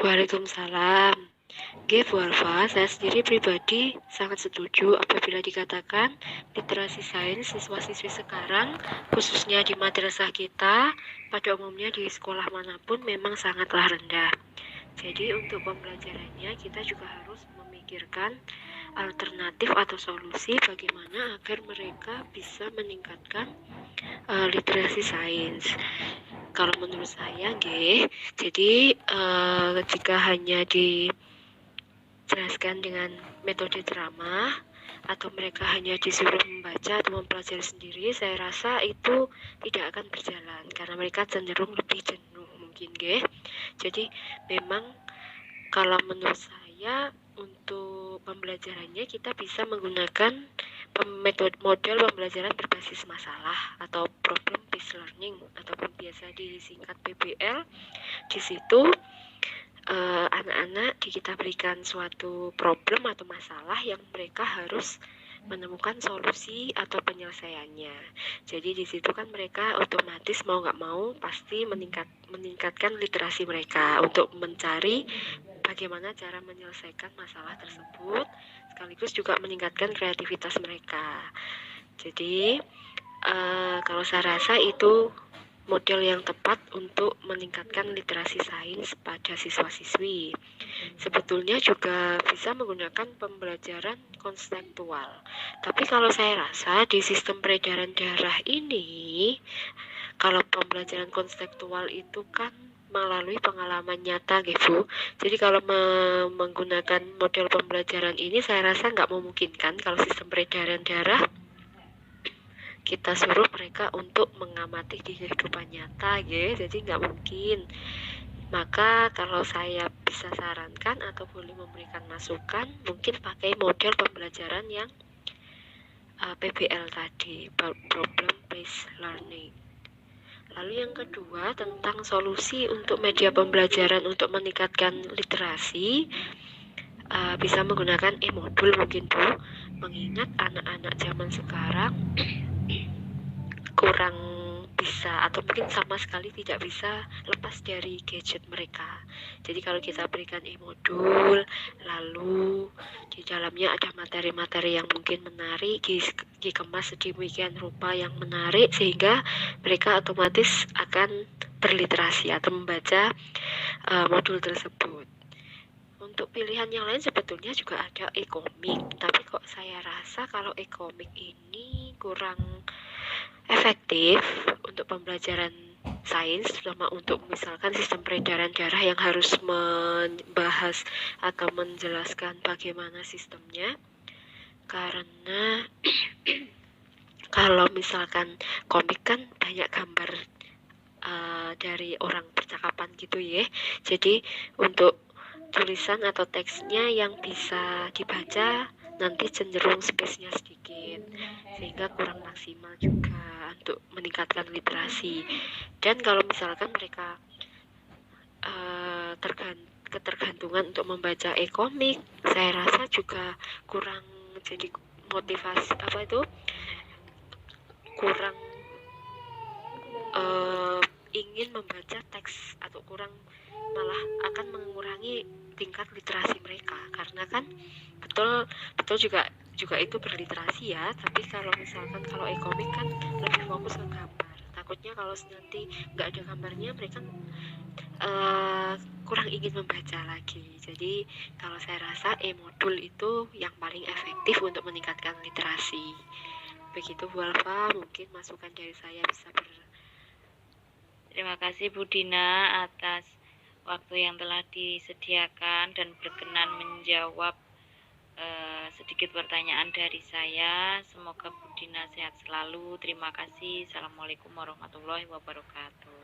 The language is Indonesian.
Waalaikumsalam. Nggih, Bu Alfa, saya sendiri pribadi sangat setuju apabila dikatakan literasi sains siswa-siswi sekarang, khususnya di madrasah kita, pada umumnya di sekolah manapun memang sangatlah rendah. Jadi untuk pembelajarannya kita juga harus memikirkan alternatif atau solusi bagaimana agar mereka bisa meningkatkan literasi sains. Kalau menurut saya, nggih, jadi jika hanya dijelaskan dengan metode ceramah atau mereka hanya disuruh membaca atau mempelajari sendiri, saya rasa itu tidak akan berjalan karena mereka cenderung lebih jenuh mungkin, nggih. Jadi memang kalau menurut saya untuk pembelajarannya kita bisa menggunakan metode model pembelajaran berbasis masalah atau problem based learning ataupun biasa disingkat PBL. Di situ anak-anak kita berikan suatu problem atau masalah yang mereka harus menemukan solusi atau penyelesaiannya. Jadi di situ kan mereka otomatis mau nggak mau pasti meningkatkan literasi mereka untuk mencari bagaimana cara menyelesaikan masalah tersebut, sekaligus juga meningkatkan kreativitas mereka. Jadi kalau saya rasa itu model yang tepat untuk meningkatkan literasi sains pada siswa-siswi. Sebetulnya juga bisa menggunakan pembelajaran konseptual. Tapi kalau saya rasa di sistem peredaran darah ini, kalau pembelajaran konseptual itu kan melalui pengalaman nyata gitu. Jadi kalau menggunakan model pembelajaran ini saya rasa nggak memungkinkan kalau sistem peredaran darah kita suruh mereka untuk mengamati di kehidupan nyata ya, jadi nggak mungkin. Maka kalau saya bisa sarankan atau boleh memberikan masukan, mungkin pakai model pembelajaran yang PBL tadi, problem based learning. Lalu yang kedua tentang solusi untuk media pembelajaran untuk meningkatkan literasi, bisa menggunakan e-modul mungkin Bu, mengingat anak-anak zaman sekarang kurang bisa atau mungkin sama sekali tidak bisa lepas dari gadget mereka. Jadi kalau kita berikan e-modul, lalu di dalamnya ada materi-materi yang mungkin menarik, dikemas sedemikian rupa yang menarik sehingga mereka otomatis akan berliterasi atau membaca modul tersebut. Untuk pilihan yang lain sebetulnya juga ada e-komik, tapi kok saya rasa kalau e-komik ini kurang efektif untuk pembelajaran sains, terutama untuk misalkan sistem peredaran darah yang harus membahas atau menjelaskan bagaimana sistemnya. Karena kalau misalkan komik kan banyak gambar dari orang percakapan gitu ya. Jadi untuk tulisan atau teksnya yang bisa dibaca nanti cenderung space-nya sedikit sehingga kurang maksimal juga untuk meningkatkan literasi. Dan kalau misalkan mereka ketergantungan untuk membaca e-komik, saya rasa juga kurang jadi motivasi kurang ingin membaca teks atau kurang malah akan mengurangi tingkat literasi mereka karena kan betul juga itu berliterasi ya, tapi kalau misalkan kalau e-komik kan lebih fokus ke gambar, takutnya kalau nanti nggak ada gambarnya mereka kurang ingin membaca lagi. Jadi kalau saya rasa e-modul itu yang paling efektif untuk meningkatkan literasi. Begitu Bu Alfa, mungkin masukan dari saya bisa Terima kasih Bu Dina atas waktu yang telah disediakan dan berkenan menjawab sedikit pertanyaan dari saya. Semoga Bu Dina sehat selalu. Terima kasih. Assalamualaikum warahmatullahi wabarakatuh.